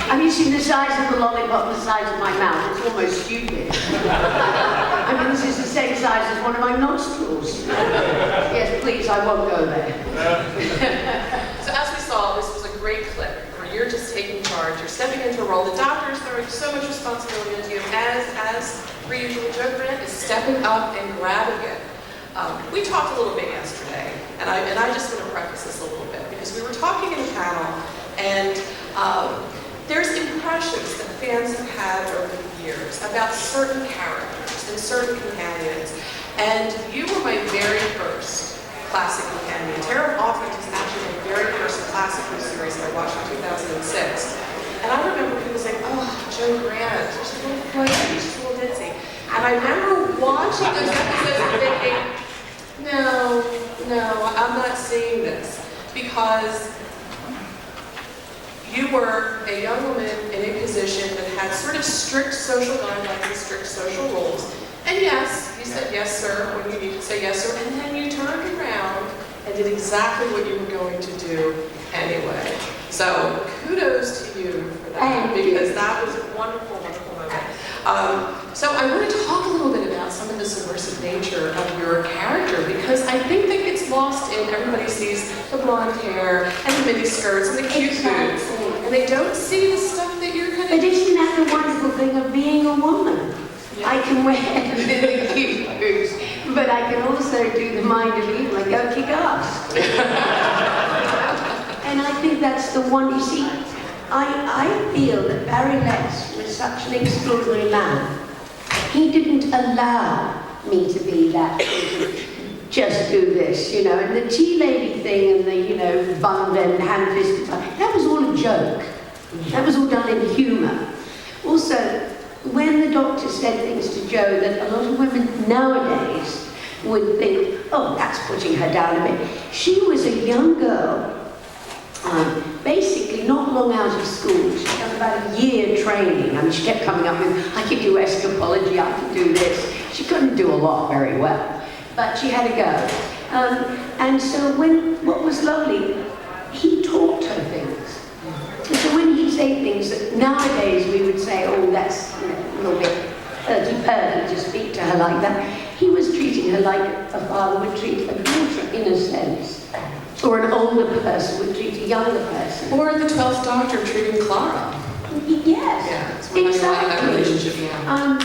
Have you seen the size of the lollipop, the size of my mouth? It's almost stupid. I mean, this is the same size as one of my nostrils. Yes, please, I won't go there. So as we saw, this was a great clip where you're just taking charge. You're stepping into a role. The doctor is throwing so much responsibility into you, as per usual, Joe Grant is stepping up and grabbing it. We talked a little bit yesterday, and I just want to preface this a little bit, because we were talking in a panel, and there's impressions that fans have had over the years about certain characters and certain companions, and you were my very first classic companion. Tara Offit is actually my very first classical series that I watched in 2006. And I remember people saying, oh, Joe Grant, she's a little flighty, she's a little ditzy. And I remember watching those episodes and thinking, no, I'm not seeing this. Because you were a young woman in a position that had sort of strict social guidelines and strict social rules. And yes, you said yes, sir, when you needed to say yes, sir, and then you turned around and did exactly what you were going to do anyway. So kudos to you for that, because that was a wonderful, wonderful moment. So I want to talk a little bit about some of the subversive nature of your character, because I think that gets lost in everybody sees the blonde hair and the mini skirts and the cute boots, and they don't see the stuff that you're kind of. But isn't that the wonderful thing of being a woman? Yeah. I can wear the cute boots, but I can also do the mind of evil and go kick ass. And I think that's the one, you see, I feel that Barry Letts was such an extraordinary man. He didn't allow me to be that sort of, just do this, you know, and the tea lady thing and the, you know, bund and hand-fisted, that was all a joke. That was all done in humour. Also, when the doctor said things to Jo that a lot of women nowadays would think, oh, that's putting her down a bit. She was a young girl, basically not long out of school. She had about a year training. I mean, she kept coming up with, I could do escapology, I could do this. She couldn't do a lot very well, but she had a go. And so what was lovely, he taught her things. And so when he'd say things that nowadays we would say, oh, that's, you know, a little bit early to speak to her like that, he was treating her like a father would treat a daughter, in a sense. Or an older person would treat a younger person. Or the 12th Doctor treating Clara. Yes, yeah, exactly. That relationship, yeah.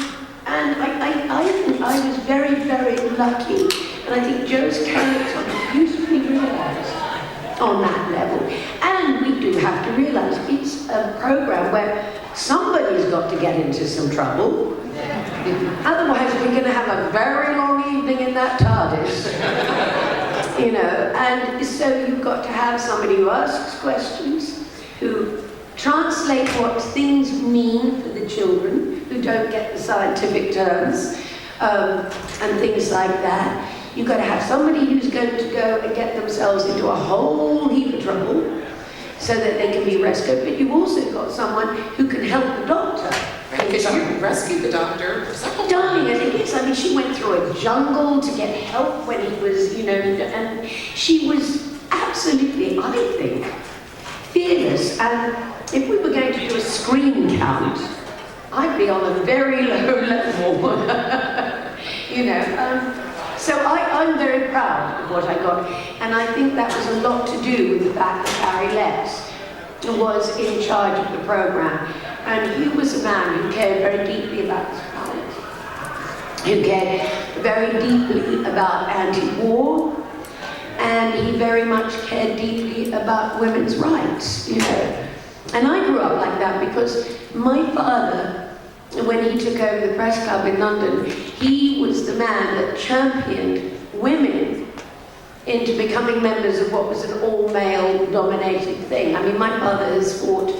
And I think I was very, very lucky. And I think Jo's character was beautifully realised on that level. And we do have to realise it's a programme where somebody's got to get into some trouble. Otherwise we're going to have a very long evening in that TARDIS. You know, and so you've got to have somebody who asks questions, who translate what things mean for the children, who don't get the scientific terms, and things like that. You've got to have somebody who's going to go and get themselves into a whole heap of trouble so that they can be rescued, but you've also got someone who can help the doctor. Because you rescued the doctor several times. I think it's, I mean, she went through a jungle to get help when he was, you know, and she was absolutely, I think, fearless. And if we were going to do a screen count, I'd be on a very low level, you know. So I'm very proud of what I got, and I think that was a lot to do with the fact that Barry Letts was in charge of the programme. And he was a man who cared very deeply about his planet, who cared very deeply about anti-war, and he very much cared deeply about women's rights, you know. And I grew up like that because my father, when he took over the press club in London, he was the man that championed women into becoming members of what was an all-male dominated thing. I mean, my father has fought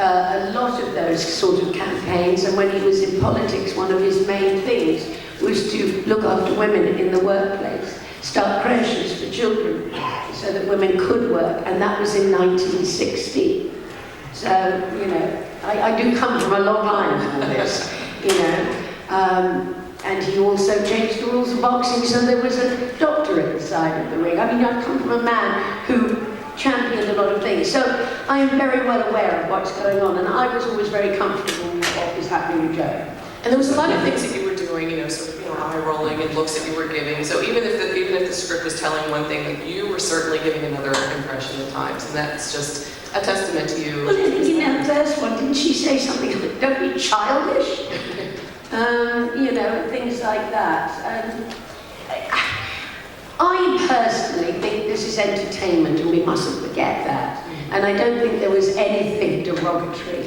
a lot of those sort of campaigns, and when he was in politics, one of his main things was to look after women in the workplace, start creches for children so that women could work, and that was in 1960. So, you know, I do come from a long line of all this, you know. And he also changed the rules of boxing so there was a doctor at the side of the ring. I mean, I've come from a man who championed a lot of things. So I am very well aware of what's going on, and I was always very comfortable with what was happening with Joe. And there was a lot of things that you were doing, sort of, eye rolling and looks that you were giving. So even if the script was telling one thing, like, you were certainly giving another impression at times, and that's just a testament to you. Well, I think in that first one, didn't she say something like, "Don't be childish"? Things like that. I personally think this is entertainment, and we mustn't forget that. And I don't think there was anything derogatory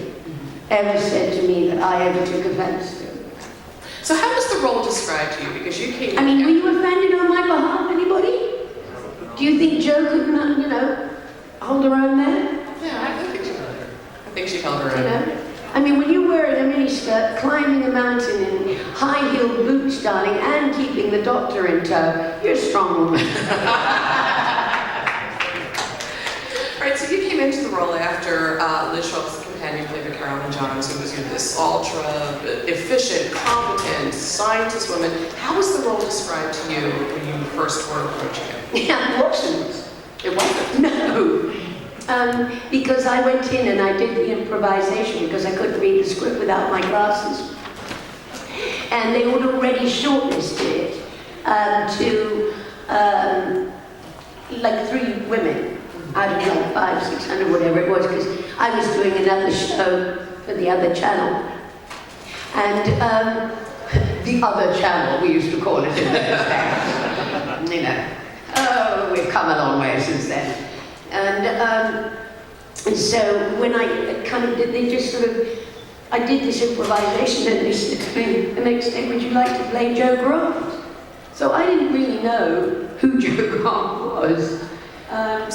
ever said to me that I ever took offense to. So how was the role described to you? Because you came... I mean, were you offended on my behalf, anybody? Do you think Jo couldn't, hold her own there? Yeah, I think she held her. I think she held her own. I mean, when you're wearing a miniskirt, climbing a mountain in high-heeled boots, darling, and keeping the doctor in tow, you're a strong woman. Right, so you came into the role after Liz Schwab's companion played by Carolyn Johns, who was this ultra-efficient, competent, scientist woman. How was the role described to you when you first were approaching it? Yeah, it wasn't. It wasn't? No. Because I went in and I did the improvisation because I couldn't read the script without my glasses. And they would already shortlisted it to like 3 women out of like 500, 600, whatever it was, because I was doing another show for the other channel. And the other channel, we used to call it in those days. Oh, we've come a long way since then. And so when I kind of did, I did this improvisation, and they said to me the next day, "Would you like to play Jo Grant?" So I didn't really know who Jo Grant was.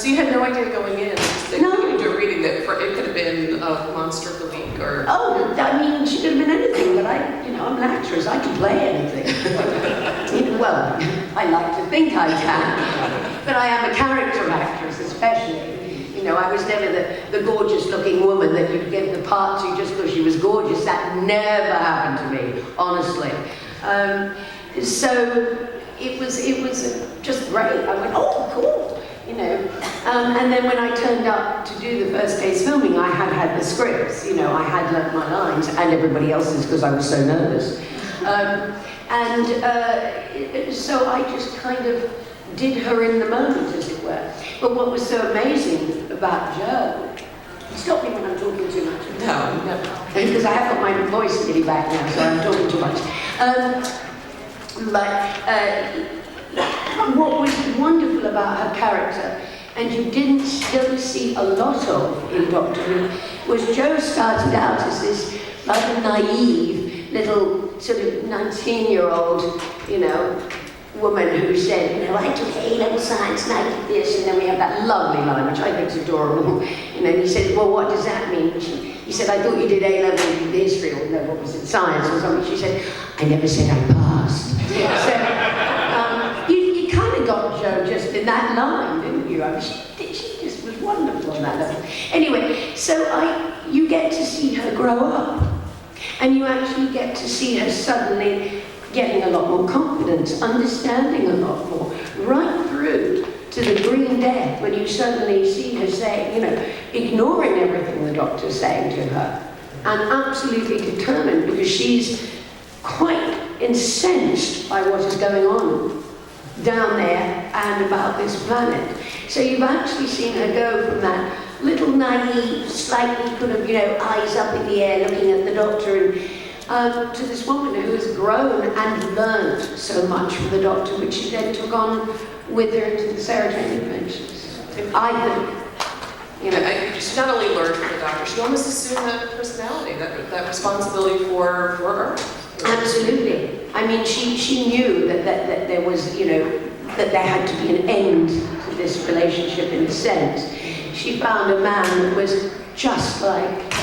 So you had no idea going in? No. You do a reading that it could have been a monster of the week, or... Oh, I mean, she could have been anything, but I'm an actress, I can play anything. Well, I like to think I can, but I am a character actress, especially. I was never the gorgeous-looking woman that you'd give the part to just because she was gorgeous. That never happened to me, honestly. So it was just great. I went, oh, cool. And then when I turned up to do the first day's filming, I had the scripts, I had learnt my lines, and everybody else's because I was so nervous. So I just kind of did her in the moment, as it were. But what was so amazing about Jo, stop me when I'm talking too much. No. Because I have got my voice nearly back now, so I'm talking too much. What was wonderful about her character, and you didn't still see a lot of in Doctor Who, was Jo started out as this rather naive little sort of 19-year-old, woman who said, I took A-level science and I did this, and then we have that lovely line, which I think is adorable. And he said, well, what does that mean? He said, I thought you did A-level in history, or no, what was it, science or something. She said, I never said I passed. So you kind of got Jo just in that line, didn't you? I mean, she just was wonderful on that level. Anyway, so you get to see her grow up, and you actually get to see her suddenly getting a lot more confidence, understanding a lot more, right through to the green death, when you suddenly see her saying, ignoring everything the doctor's saying to her, and absolutely determined, because she's quite incensed by what is going on down there and about this planet. So you've actually seen her go from that little naive, slightly kind of, eyes up in the air looking at the doctor, and to this woman who has grown and learned so much from the doctor, which she then took on with her into the Sarah Jane Adventures. I think, she not only learned from the doctor, she almost assumed that personality, that responsibility for Earth. Absolutely. I mean, she knew that there was, that there had to be an end to this relationship in a sense. She found a man that was just like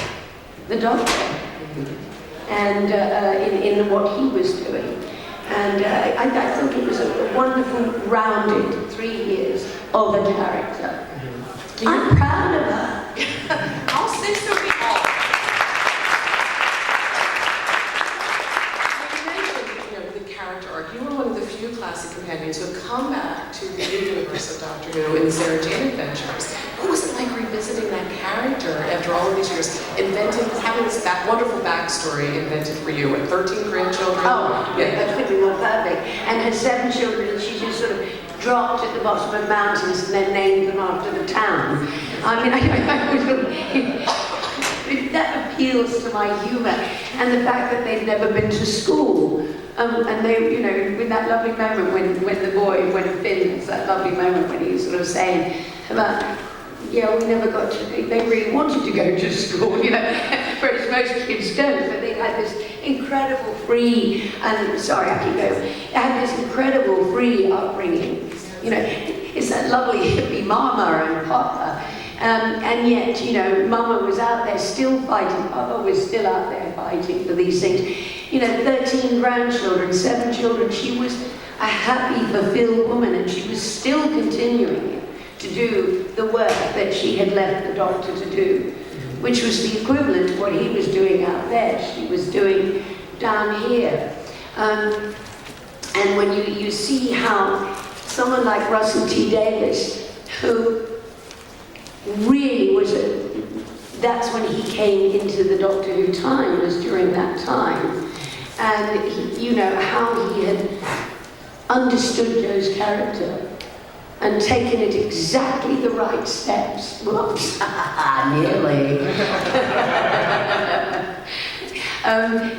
the doctor. And in what he was doing. And I think it was a wonderful, rounded 3 years of a character. I'm proud of her. All 6 of you all. You mentioned, the character arc. You were one of the few classic companions who have come back to the universe of Doctor Who in the Sarah Jane Adventures. Who this wonderful backstory invented for you. What, 13 grandchildren? Oh, yeah, that could be more perfect. And her 7 children, and she just sort of dropped at the bottom of mountains and then named them after the town. I mean, that appeals to my humour, and the fact that they've never been to school. And they, you know, with that lovely moment when Finn, it's that lovely moment when he's sort of saying about, yeah, we never got to, they really wanted to go to school, you know, whereas most kids don't, but they had this incredible free, and sorry, I keep going, they had this incredible free upbringing, you know, it's that lovely hippie mama and papa, and yet, you know, mama was out there still fighting, papa was still out there fighting for these things, you know, 13 grandchildren, 7 children, she was a happy, fulfilled woman, and she was still continuing to do the work that she had left the doctor to do, which was the equivalent of what he was doing out there, she was doing down here. And when you see how someone like Russell T. Davies, who really was that's when he came into the Doctor Who time, was during that time, and he, you know, how he had understood Jo's character and taken it exactly the right steps. Whoops, nearly.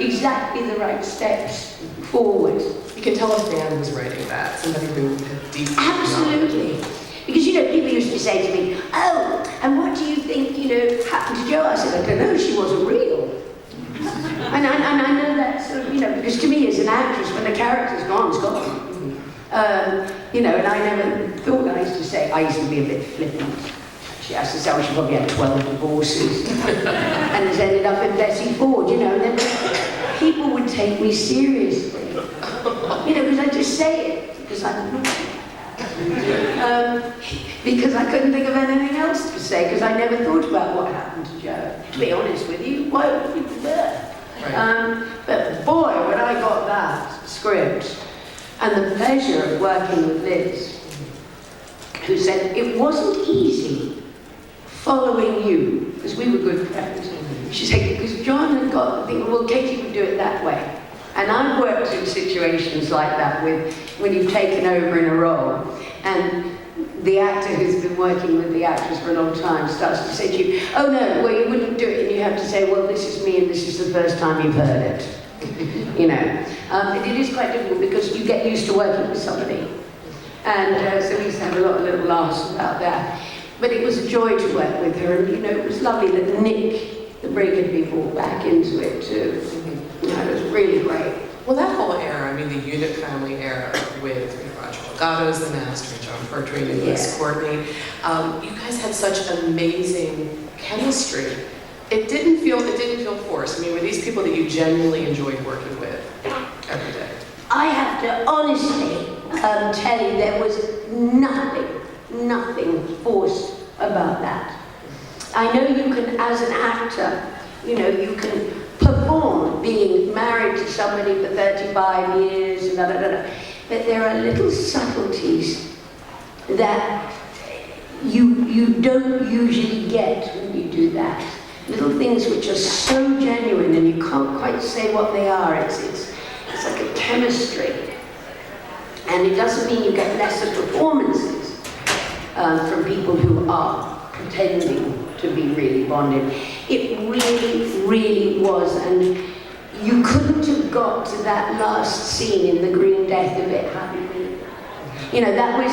Exactly the right steps forward. You can tell a fan was writing that, somebody who had deep. Absolutely. Because, you know, people used to say to me, oh, and what do you think, you know, happened to Jo? I said, I don't know, she wasn't real. And I know that sort of, you know, because to me as an actress, when the character's gone, it's gone. You know, and I never thought, I used to say, I used to be a bit flippant. She used to say, oh, she probably had 12 divorces. And has ended up in Bessie Ford, you know, and then people would take me seriously. You know, because I just say it, because I'm not. Because I couldn't think of anything else to say, because I never thought about what happened to Jo. To be honest with you, why would people there? Right. But boy, when I got that script, and the pleasure of working with Liz, who said it wasn't easy following you, because we were good friends. She said, because John had got the thing, well, Katy would do it that way. And I've worked in situations like that with when you've taken over in a role, and the actor who's been working with the actress for a long time starts to say to you, oh no, well you wouldn't do it, and you have to say, well, this is me and this is the first time you've heard it. You know, it is quite difficult because you get used to working with somebody. And so we used to have a lot of little laughs about that. But it was a joy to work with her, and you know, it was lovely that Nick, the Brig, had been brought back into it too. You know, it was really great. Well, that whole era, I mean, the Unit family era with Roger Delgado's The Master, John Pertwee, and Liz Courtney, you guys had such amazing chemistry. It didn't feel forced. I mean, were these people that you genuinely enjoyed working with every day? I have to honestly tell you there was nothing forced about that. I know you can, as an actor, you know, you can perform being married to somebody for 35 years, and but there are little subtleties that you don't usually get when you do that. Little things which are so genuine and you can't quite say what they are. It's like a chemistry. And it doesn't mean you get lesser performances from people who are pretending to be really bonded. It really was, and you couldn't have got to that last scene in The Green Death of it, had you? You know, that was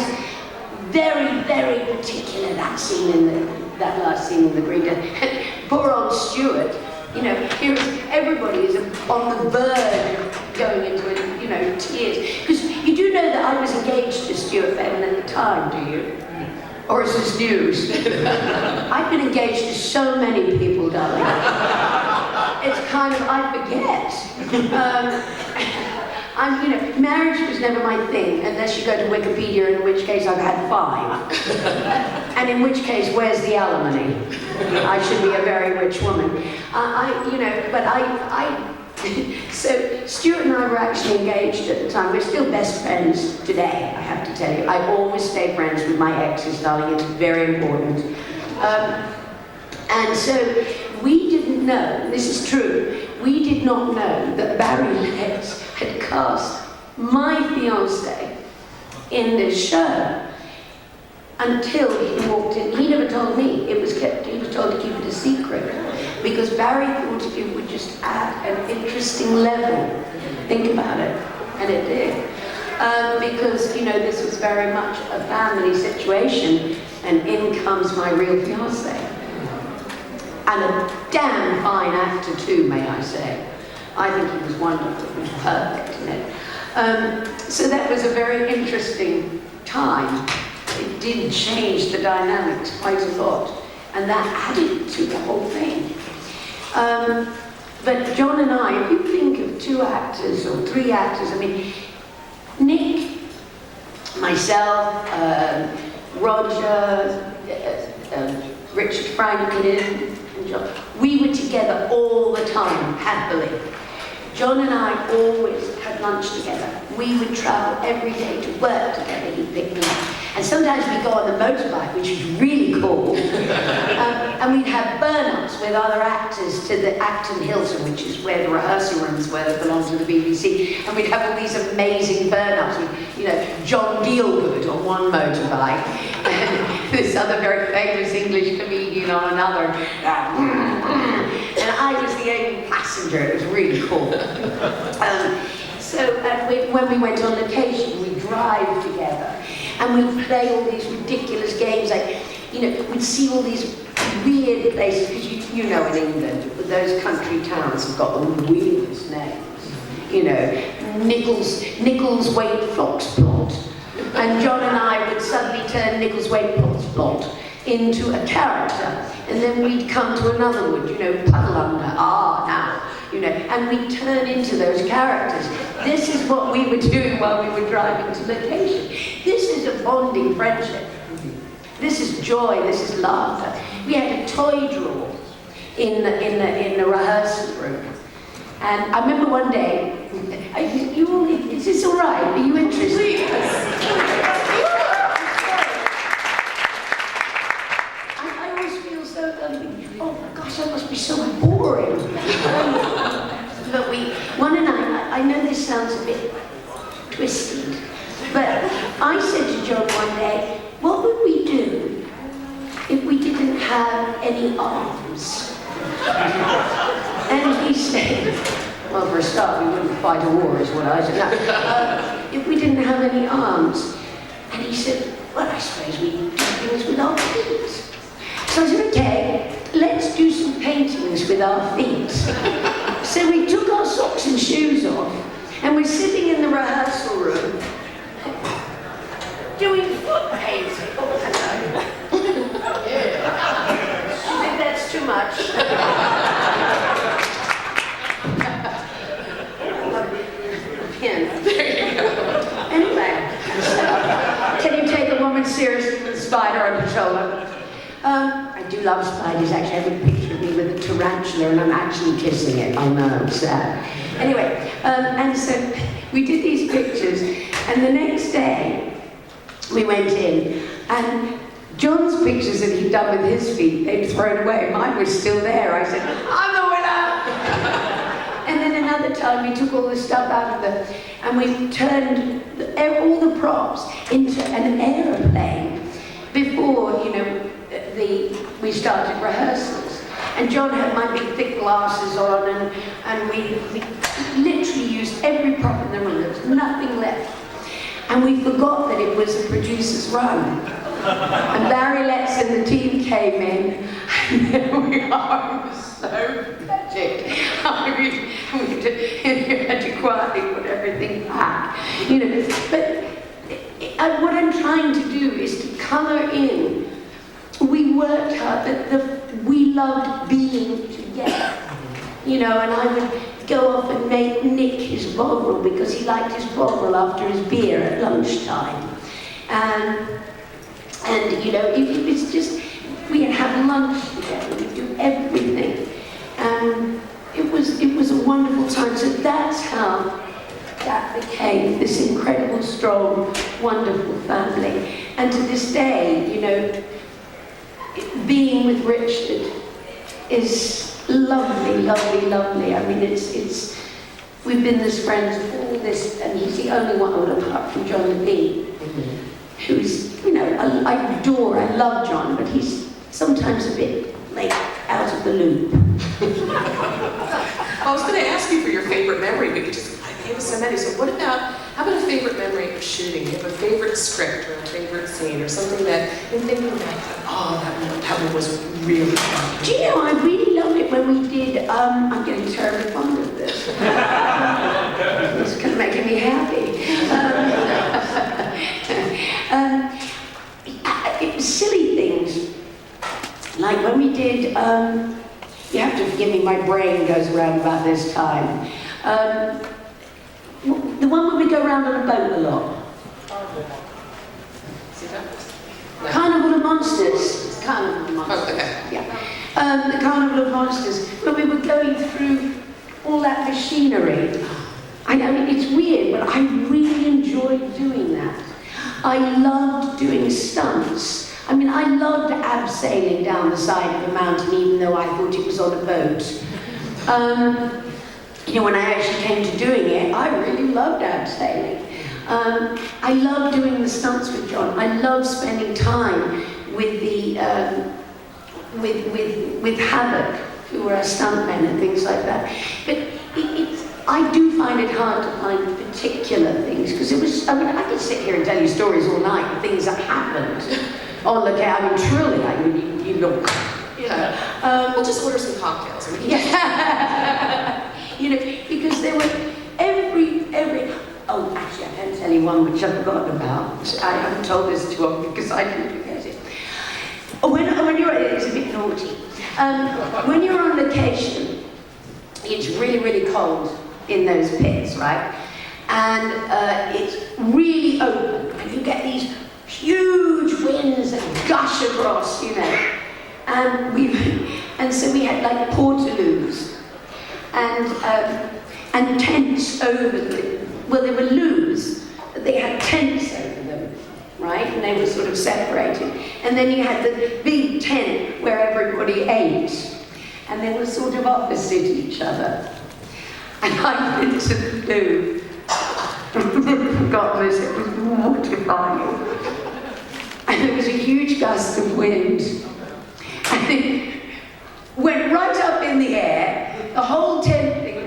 very particular, that scene that last scene in The Green Death. Poor old Stuart, you know, everybody is on the verge of going into it, you know, tears. Because you do know that I was engaged to Stuart Fenton at the time, do you? Or is this news? I've been engaged to so many people, darling. It's kind of, I forget. You know, marriage was never my thing, unless you go to Wikipedia, in which case I've had 5. And in which case, where's the alimony? I should be a very rich woman. You know, so Stuart and I were actually engaged at the time. We're still best friends today, I have to tell you. I always stay friends with my exes, darling. It's very important. And so We didn't know, this is true, we did not know that Barry Letts had cast my fiancé in this show until he walked in. He never told me. He was told to keep it a secret because Barry thought it would just add an interesting level. Think about it. And it did. Because, you know, this was very much a family situation, and in comes my real fiancé. And a damn fine actor too, may I say. I think he was wonderful, he was perfect in it. So that was a very interesting time. It did change the dynamics quite a lot, and that added to the whole thing. But John and I, if you think of 2 actors or 3 actors, I mean, Nick, myself, Roger, Richard Franklin, and John, we were together all the time, happily. John and I always had lunch together. We would travel every day to work together. He'd pick me up. And sometimes we'd go on the motorbike, which was really cool. And we'd have burn-ups with other actors to the Acton Hilton, which is where the rehearsal rooms were that belonged to the BBC. And we'd have all these amazing burn-ups with, you know, John Gielgud on one motorbike, and this other very famous English comedian on another. And I was the only passenger. It was really cool. When we went on location, we'd drive together. And we'd play all these ridiculous games, like, you know, we'd see all these weird places, because you know in England, those country towns have got the weirdest names. You know, Nicholswaite Foxplot. And John and I would suddenly turn Nicholswaite Foxplot into a character. And then we'd come to another wood, you know, Puddle now, you know, and we'd turn into those characters. This is what we were doing while we were driving to location. This is a bonding friendship. This is joy, this is laughter. We had a toy drawer in the rehearsal room. And I remember one day, is this all right? Are you interested? I always feel so, oh gosh, I must be so boring. But one and I know this sounds a bit twisted, but I said to John one day, what would we do if we didn't have any arms? And he said, well, for a start, we wouldn't fight a war, is what I said. No. If we didn't have any arms. And he said, well, I suppose we do things with our feet. So I said, okay, let's do some paintings with our feet. So we took our socks and shoes off, and we're sitting in the rehearsal room, doing foot painting. Oh, hello. Yeah. You think that's too much? There you go. Anyway, can you take a woman seriously with a spider on her shoulder? I do love spiders. Actually, I have a picture of me with a tarantula, and I'm actually kissing it. Oh no, sad. Anyway, and so we did these pictures, and the next day we went in, and John's pictures that he'd done with his feet, they'd thrown away. Mine was still there. I said, I'm the winner! And then another time we took all the stuff out of it, and we turned all the props into an aeroplane before, you know, we started rehearsals. And John had my big thick glasses on, and we literally used every prop in the room. There was nothing left. And we forgot that it was a producer's run. And Barry Letts and the team came in, and there we are. It was so tragic. We had to quietly put everything back. You know, but what I'm trying to do is to colour in. We worked hard, we loved being together. You know, and I would go off and make Nick his bovril because he liked his bovril after his beer at lunchtime. And you know, it was just, we'd have lunch together, we'd do everything. And it was a wonderful time. So that's how that became this incredible, strong, wonderful family. And to this day, you know, being with Richard is lovely, lovely, lovely. I mean, we've been as friends all this, and he's the only one, apart from John Levine, who's, you know, I love John, but he's sometimes a bit, like, out of the loop. I was going to ask you for your favorite memory, but I gave us so many. So how about a favorite memory of shooting? You have a favorite script or a favorite scene or something that you're thinking back, oh, that one was really fun. Do you know, I really loved it when we did, I'm getting terribly fond of this. It's kind of making me happy. It was silly things. Like when we did, you have to forgive me, my brain goes around about this time. The one where we go around on a boat a lot. Carnival of Monsters. Carnival of Monsters. Oh, okay. Yeah. The Carnival of Monsters. When we were going through all that machinery. I know it's weird, but I really enjoyed doing that. I loved doing stunts. I mean, I loved abseiling down the side of a mountain, even though I thought it was on a boat. You know, when I actually came to doing it, I really loved abseiling. I loved doing the stunts with John. I loved spending time with the with Havoc, who were our stuntmen and things like that. But I do find it hard to find particular things, because it was, I mean, I could sit here and tell you stories all night of things that happened on the I mean, truly, you look, you know. We'll just order some cocktails. Yeah. You know, because there were every, oh, actually, I can tell you one which I've forgotten about. I haven't told this to often because I didn't forget it. When you're, it's a bit naughty. When you're on location, it's really, really cold in those pits, right? And it's really open, and you get these huge winds that gush across, you know. And so we had like portaloos and tents over them. Well, they were loos, but they had tents over them, right? And they were sort of separated. And then you had the big tent where everybody ate, and they were sort of opposite each other. And I went to the loo. God knows, it was mortifying. And there was a huge gust of wind. And it went right up in the air, the whole tent thing.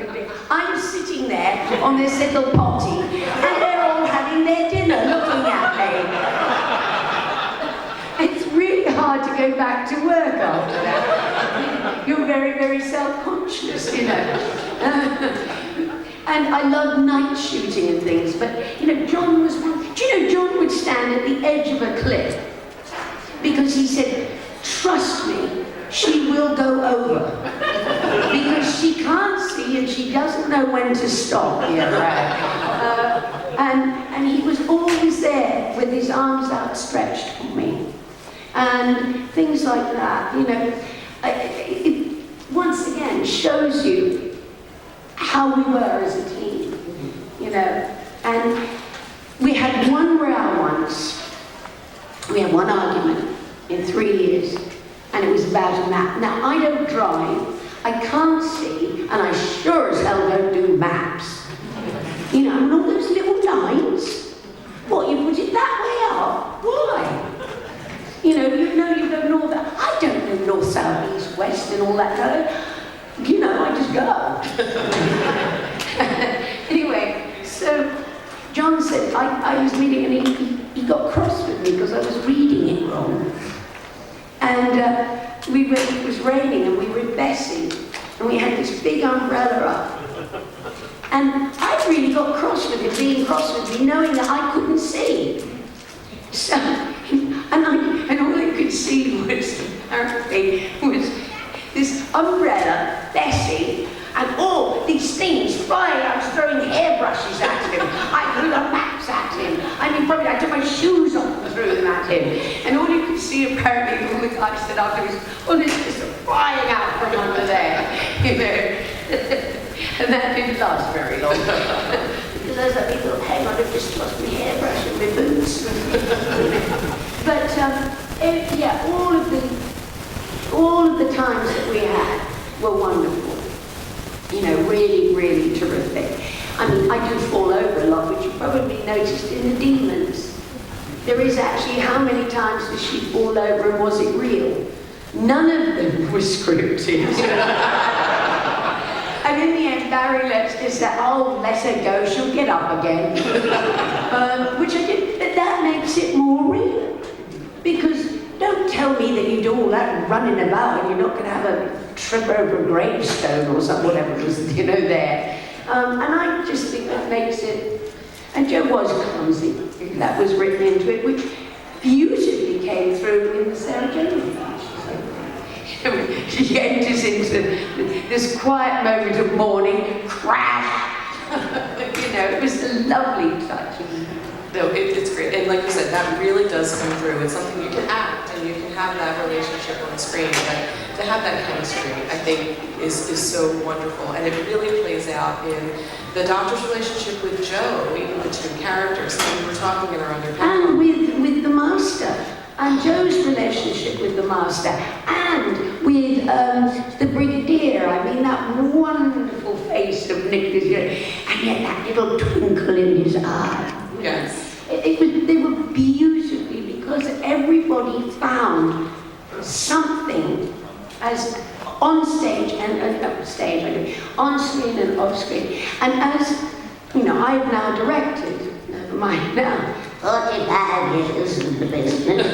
I'm sitting there on this little potty, and they're all having their dinner looking at me. It's really hard to go back to work after that. You're very, very self-conscious, you know. And I love night shooting and things, but, you know, John was one. Do you know, John would stand at the edge of a cliff because he said, trust me, she will go over. Because she can't see and she doesn't know when to stop. And he was always there with his arms outstretched for me. And things like that, you know. It once again shows you how we were as a team, you know. And we had one row once. We had one argument in 3 years, and it was about a map. Now, I don't drive, I can't see, and I sure as hell don't do maps. You know, and all those little lines. What, you put it that way up? Why? You know you go north. I don't know north, south, east, west, and all that kind of. You know, I just go. Anyway, so John said, I was reading, and he got cross with me because I was reading it wrong. And it was raining, and we were in Bessie, and we had this big umbrella up. And I really got cross with him, being cross with me, knowing that I couldn't see. So, and all I could see was, apparently, was this umbrella, Bessie, and all these things flying. I was throwing hairbrushes at him. I threw the maps at him. I mean, probably I took my shoes off and threw them at him. And all you could see, apparently, all the guys said afterwards, all this is flying out from under there, you know. And that didn't last very long. Because I was like, oh, hang on, I've just lost my hairbrush and my boots. But, yeah, all of the times that we had, were wonderful. You know, really, really terrific. I mean, I do fall over a lot, which you probably noticed in The Demons. There is actually, how many times does she fall over and was it real? None of them were scripted. And in the end, Barry just said, oh, let her go, she'll get up again. Which I did, but that makes it more real. Because don't tell me that you do all that running about and you're not going to have a trip over a gravestone or something, whatever it was, you know, there. And I just think that makes it, and Joe was clumsy, that was written into it, which beautifully came through in the Sarah Jane. She enters into this quiet moment of mourning, crash. You know, it was a lovely touch. No, it's great. And like you said, that really does come through. It's something you can act and you can have that relationship on screen. But to have that chemistry, I think, is so wonderful. And it really plays out in the Doctor's relationship with Joe, even the two characters. And we were talking in our other panel. And with the Master. And Joe's relationship with the Master. And with the Brigadier. I mean, that wonderful face of Nicholas, you know, and yet that little twinkle in his eye. Yes. They were beautifully, because everybody found something as on stage and on screen and off screen. And as, you know, I've now directed, never mind now, 45 years in the business.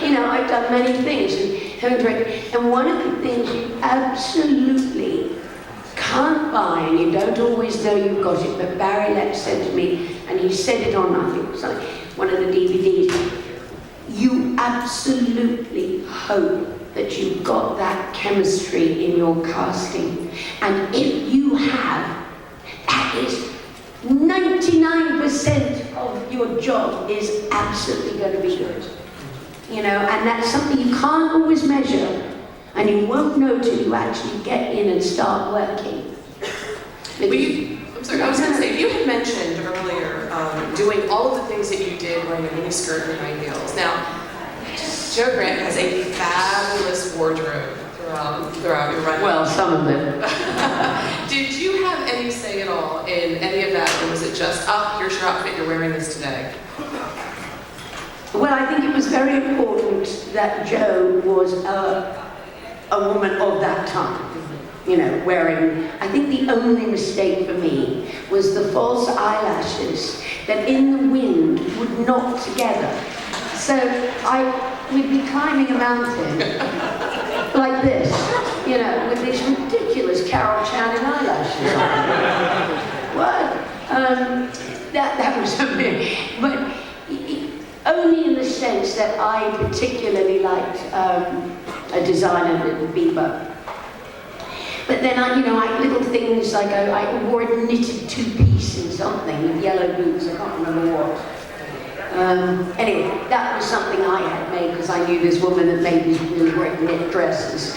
You know, I've done many things and haven't directed. And one of the things you absolutely can't buy, and you don't always know you've got it, but Barry Letts said to me, and he said it on, I think it was like one of the DVDs, you absolutely hope that you've got that chemistry in your casting. And if you have, that is 99% of your job is absolutely going to be good. You know, and that's something you can't always measure. And you won't know till you actually get in and start working. I'm sorry, I was going to say, you had mentioned earlier doing all of the things that you did wearing a mini skirt and high heels. Now, Joe Grant has a fabulous wardrobe throughout your run. Well, some of them. Did you have any say at all in any of that, or was it just, oh, here's your outfit, you're wearing this today? Well, I think it was very important that Joe was a woman of that time, you know, wearing, I think the only mistake for me was the false eyelashes that in the wind would knock together. So we'd be climbing a mountain like this, you know, with these ridiculous Carol Channing eyelashes on. What? That was a bit, but only in the sense that I particularly liked a designer, the Bieber. But then I little things like I wore a knitted two-piece in something with yellow boots, I can't remember what. Anyway, that was something I had made because I knew this woman that made these really great knit dresses.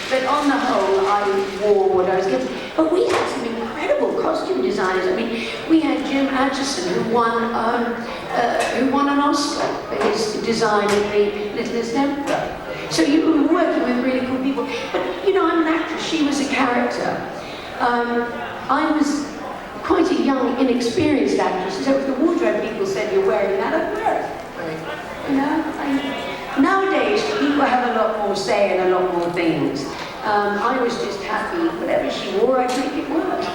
But on the whole, I wore what I was given. But we had some incredible costume designers. I mean, we had Jim Atchison, who won an Oscar for his design of the Littlest Emperor. So you were working with really cool people. But, you know, I'm an actress, she was a character. I was quite a young, inexperienced actress, so if the wardrobe people said you're wearing that, I'd wear it. Right. You know, nowadays people have a lot more say and a lot more things. I was just happy, whatever she wore, I'd make it work.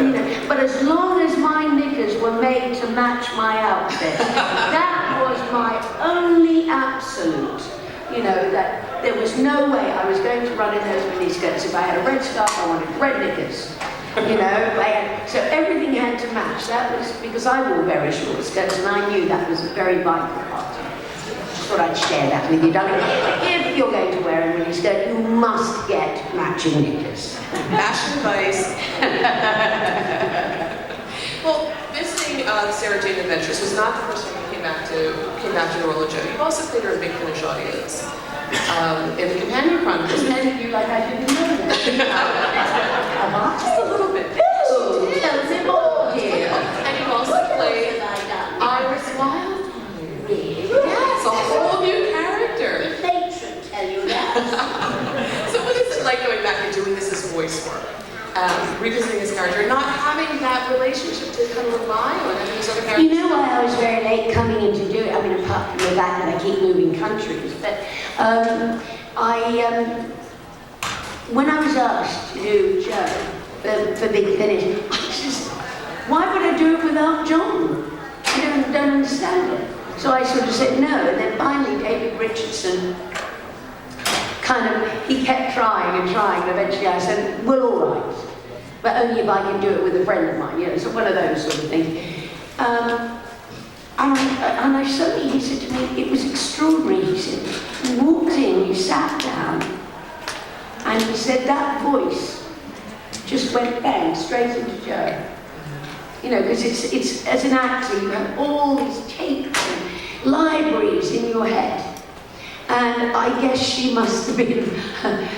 You know, but as long as my knickers were made to match my outfit, that was my only absolute. You know, that there was no way I was going to run in those miniskirts. If I had a red scarf, I wanted red knickers. You know, so everything had to match. That was because I wore very short skirts, and I knew that was a very vital part. Just thought I'd share that with you, darling. If you're going to wear a miniskirt, you must get matching knickers. Fashion advice. Well, visiting the Sarah Jane Adventures was not the first time you came back to the role of Jo. You've also played her in Big Finish audience. In the Companion Chronicles. And you like I didn't know that. Just a little bit. Ooh, tell me more here. And you've also played Iris Wildfire. Really? Yes, a whole new character. The matron. voice work. Revisiting his character, not having that relationship to kind of rely on and these other characters. You know why I was very late coming in to do it? I mean, apart from the fact that I keep moving countries, but when I was asked to do Joe for Big Finish, I just, why would I do it without John? I don't understand it. So I sort of said no, and then finally David Richardson he kept trying and trying, and eventually I said, well, all right, but only if I can do it with a friend of mine, you know, so one of those sort of things. And I suddenly, he said to me, it was extraordinary, he said, you walked in, you sat down, and he said that voice just went bang straight into Joe. You know, because it's as an actor, you have all these tapes and libraries in your head. And I guess she must have been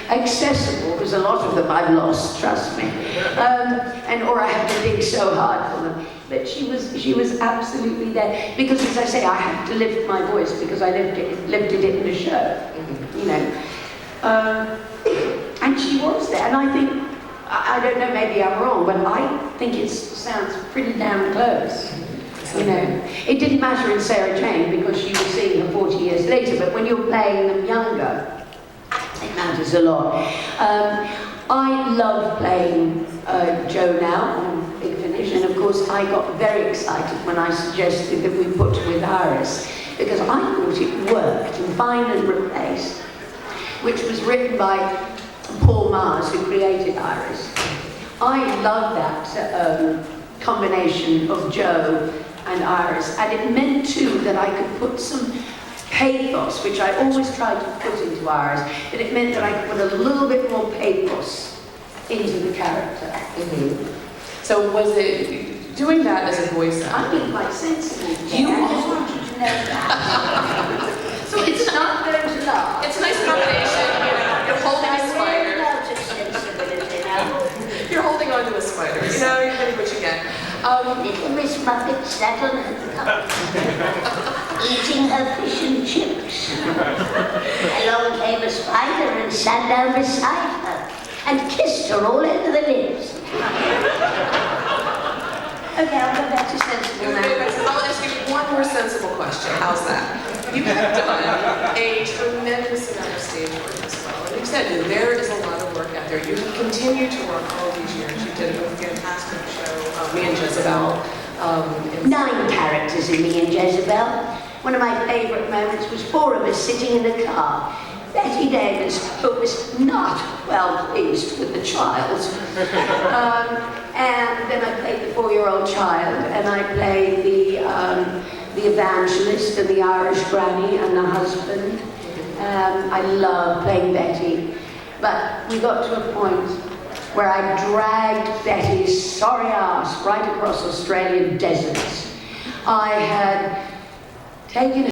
accessible, because a lot of them I've lost, trust me. Or I have to dig so hard for them. But she was absolutely there. Because as I say, I have to lift my voice because I lifted it in a show, you know. And she was there, and I think, I don't know, maybe I'm wrong, but I think it sounds pretty damn close. You know, it didn't matter in Sarah Jane because you were seeing her 40 years later, but when you're playing them younger, it matters a lot. I love playing Joe now on Big Finish, and of course I got very excited when I suggested that we put with Iris, because I thought it worked in Find and Replace, which was written by Paul Mars, who created Iris. I love that combination of Joe and Iris, and it meant too that I could put some pathos, which I always tried to put into Iris, but it meant that I could put a little bit more pathos into the character. So was it doing that as a voice actor? I've been quite sensible. You I just want you to know that. So it's not going to laugh. It's a nice combination. You're holding a spider. You're holding on to a spider. You know, you're getting what you get. Little Miss Muppet sat on her cup, eating her fish and chips. Along came a spider and sat down beside her and kissed her all over the lips. Okay, I'll go back to sensible now. I'll ask you one more sensible question. How's that? You have done a tremendous amount of stage work as well. And you said there is a lot of work out there. You have continued to work all these years. You did a fantastic show, Me and Jezebel. 9 characters in Me and Jezebel. One of my favourite moments was 4 of us sitting in a car. Betty Davis, who was not well pleased with the child. And then I played the 4-year-old child, and I played the evangelist and the Irish granny and the husband. I love playing Betty. But we got to a point where I dragged Betty's sorry ass right across Australian deserts. I had taken